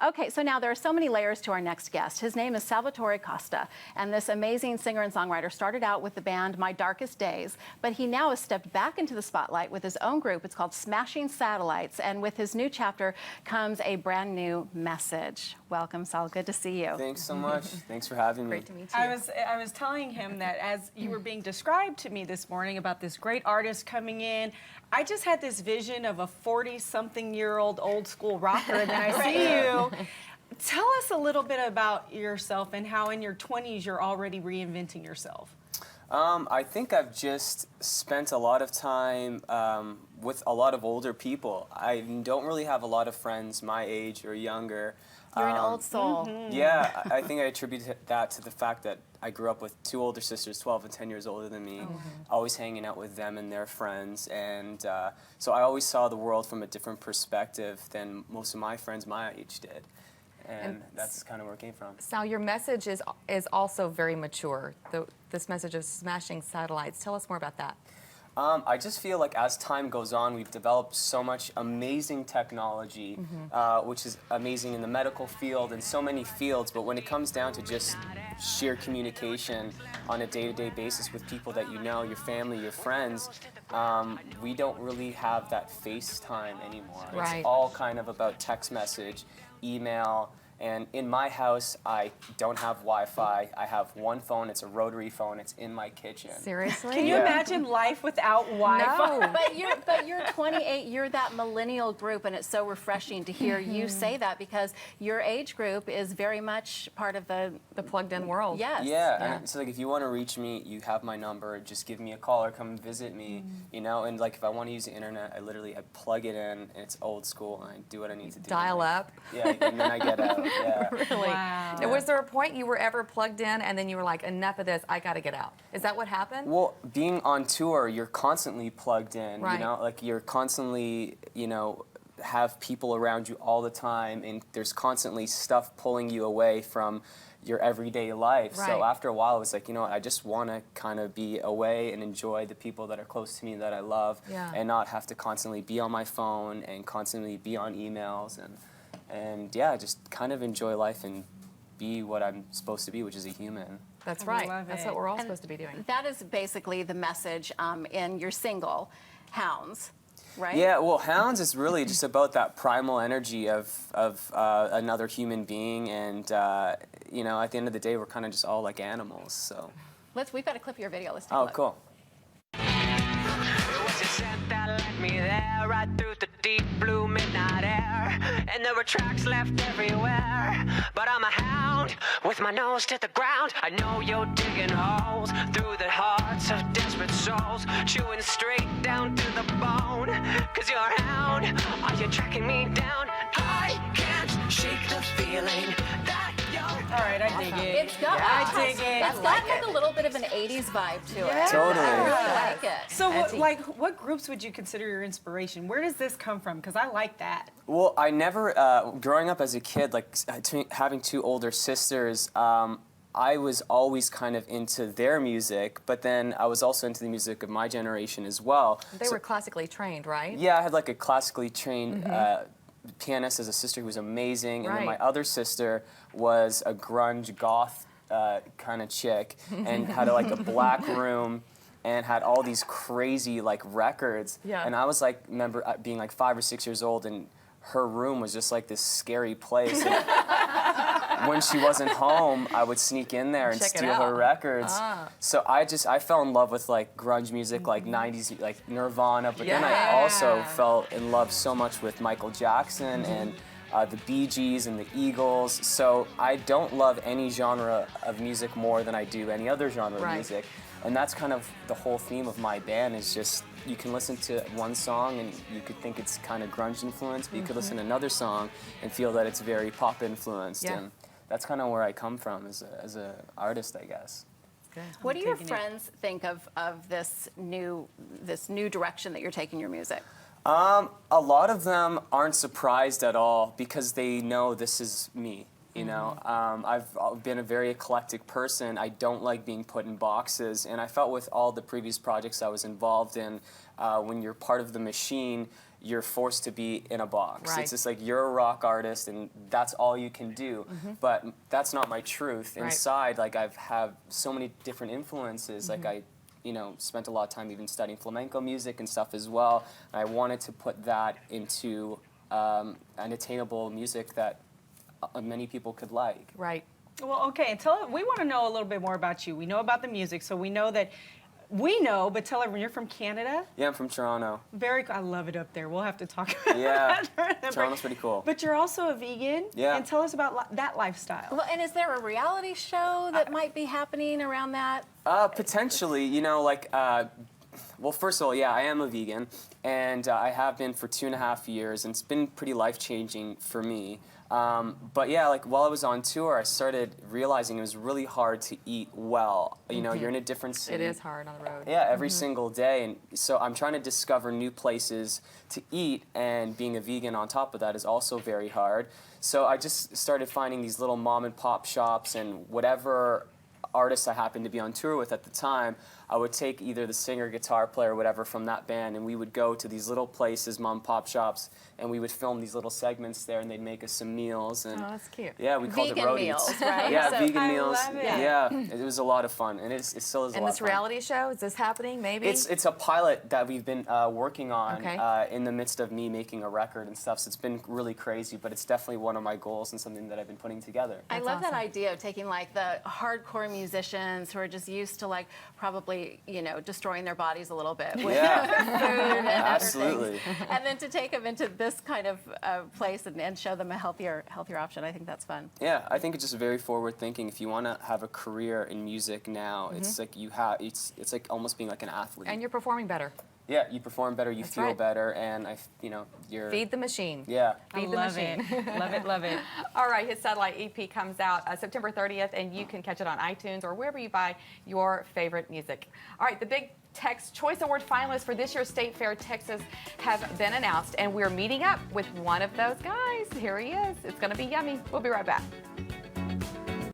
Okay, so now there are so many layers to our next guest. His name is Salvatore Costa, and this amazing singer and songwriter started out with the band My Darkest Days, but he now has stepped back into the spotlight with his own group. It's called Smashing Satellites, and with his new chapter comes a brand new message. Welcome, Sal. Good to see you. Thanks so much. Thanks for having me. Great to meet you. I was telling him that as you were being described to me this morning about this great artist coming in, I just had this vision of a 40-something-year-old old school rocker, and then I see you. Tell us a little bit about yourself and how in your 20s you're already reinventing yourself. I think I've just spent a lot of time with a lot of older people. I don't really have a lot of friends my age or younger. You're an old soul. Yeah, I think I attribute that to the fact that I grew up with two older sisters, 12 and 10 years older than me, always hanging out with them and their friends. And so I always saw the world from a different perspective than most of my friends my age did. And that's kind of where it came from. Sal, your message is also very mature. This message of smashing satellites. Tell us more about that. I just feel like as time goes on, we've developed so much amazing technology, which is amazing in the medical field and so many fields, but when it comes down to just sheer communication on a day-to-day basis with people that you know, your family, your friends, we don't really have that FaceTime anymore. Right. It's all kind of about text message, email. And in my house, I don't have Wi-Fi. I have one phone. It's a rotary phone. It's in my kitchen. Seriously? Can you imagine life without Wi-Fi? No. But you're 28. You're that millennial group, and it's so refreshing to hear you say that because your age group is very much part of the plugged-in world. Yes. Yeah, and so like if you want to reach me, you have my number. Just give me a call or come visit me. You know, and like if I want to use the internet, I plug it in, and it's old school, and I do what I need to do. Dial up. Yeah, and then I get out. Yeah. Really? Wow. And was there a point you were ever plugged in and then you were like, enough of this, I got to get out? Is that what happened? Well, being on tour, you're constantly plugged in. Right. You know, like you're constantly, you know, have people around you all the time, and there's constantly stuff pulling you away from your everyday life. Right. So after a while, it was like, you know what, I just want to kind of be away and enjoy the people that are close to me that I love, and not have to constantly be on my phone and constantly be on emails and yeah, just kind of enjoy life and be what I'm supposed to be, which is a human. That's I right. love That's it. what we're all supposed to be doing. That is basically the message in your single, Hounds, right? Yeah, well, Hounds is really just about that primal energy of another human being, and you know, at the end of the day, we're kind of just all like animals. So. We've got a clip of your video. Let's take a Oh, look. cool. That led me there, right through the deep blue midnight air, and there were tracks left everywhere. But I'm a hound with my nose to the ground. I know you're digging holes through the hearts of desperate souls, chewing straight down to the bone. 'Cause you're a hound, are you tracking me down? I can't shake the feeling that you're... All right, I dig it. It's got, I dig it. It's got like a little bit of an 80s vibe to it. Totally. I really like it. So, what groups would you consider your inspiration? Where does this come from? Because I like that. Well, I never, growing up as a kid, like having two older sisters, I was always kind of into their music, but then I was also into the music of my generation as well. They were classically trained, right? Yeah, I had like a classically trained pianist as a sister who was amazing, and then my other sister was a grunge goth kind of chick and had like a black room and had all these crazy like records. Yeah. And I was like, remember being like 5 or 6 years old, and her room was just like this scary place. And when she wasn't home, I would sneak in there and Check it steal her out. records. So I fell in love with like grunge music, like 90s, like Nirvana, but then I also fell in love so much with Michael Jackson and the Bee Gees and the Eagles. So I don't love any genre of music more than I do any other genre of music. And that's kind of the whole theme of my band, is just you can listen to one song and you could think it's kind of grunge influenced, but you could listen to another song and feel that it's very pop influenced. And that's kind of where I come from as an artist, I guess. Good. What do your friends think of this new direction that you're taking your music? A lot of them aren't surprised at all because they know this is me. You know, I've been a very eclectic person. I don't like being put in boxes, and I felt with all the previous projects I was involved in, when you're part of the machine, you're forced to be in a box. Right. It's just like you're a rock artist and that's all you can do. But that's not my truth. Right. Inside, like I've had so many different influences. Like I, spent a lot of time even studying flamenco music and stuff as well. And I wanted to put that into an attainable music that many people could like. Right. Well, okay, we want to know a little bit more about you. We know about the music, so we know, but tell everyone you're from Canada. Yeah, I'm from Toronto. I love it up there. We'll have to talk about Yeah, that. Toronto's pretty cool. But you're also a vegan. Yeah. And tell us about that lifestyle. Well, and is there a reality show that might be happening around that? Potentially, well, first of all, yeah, I am a vegan, and I have been for 2.5 years, and it's been pretty life-changing for me. But yeah, like while I was on tour, I started realizing it was really hard to eat well. You're in a different city. It is hard on the road. Yeah, every single day, and so I'm trying to discover new places to eat, and being a vegan on top of that is also very hard. So I just started finding these little mom and pop shops, and whatever artists I happened to be on tour with at the time, I would take either the singer, guitar player, whatever from that band, and we would go to these little places, mom and pop shops, and we would film these little segments there, and they'd make us some meals. And Oh, that's cute. yeah, we called it Vegan roadies. meals, right? Yeah, So- vegan I meals. love it. Yeah, it was a lot of fun, and it still is a And lot this of fun. reality show, is this happening maybe? It's a pilot that we've been working on Okay. in the midst of me making a record and stuff. So it's been really crazy, but it's definitely one of my goals and something that I've been putting together. I That's love that awesome. idea of taking like the hardcore musicians who are just used to like probably destroying their bodies a little bit with Yeah, food and other absolutely. things. And then to take them into this kind of place and show them a healthier option. I think that's fun. Yeah, I think it's just very forward thinking. If you want to have a career in music now, it's like it's like almost being like an athlete. And you're performing better. Yeah, you perform better, you That's feel right. better, and you're. Feed the machine. Yeah. I Feed the love machine. it. Love it, love it. All right, his satellite EP comes out September 30th, and you can catch it on iTunes or wherever you buy your favorite music. All right, the Big Tex Choice Award finalists for this year's State Fair Texas have been announced, and we're meeting up with one of those guys. Here he is. It's going to be yummy. We'll be right back.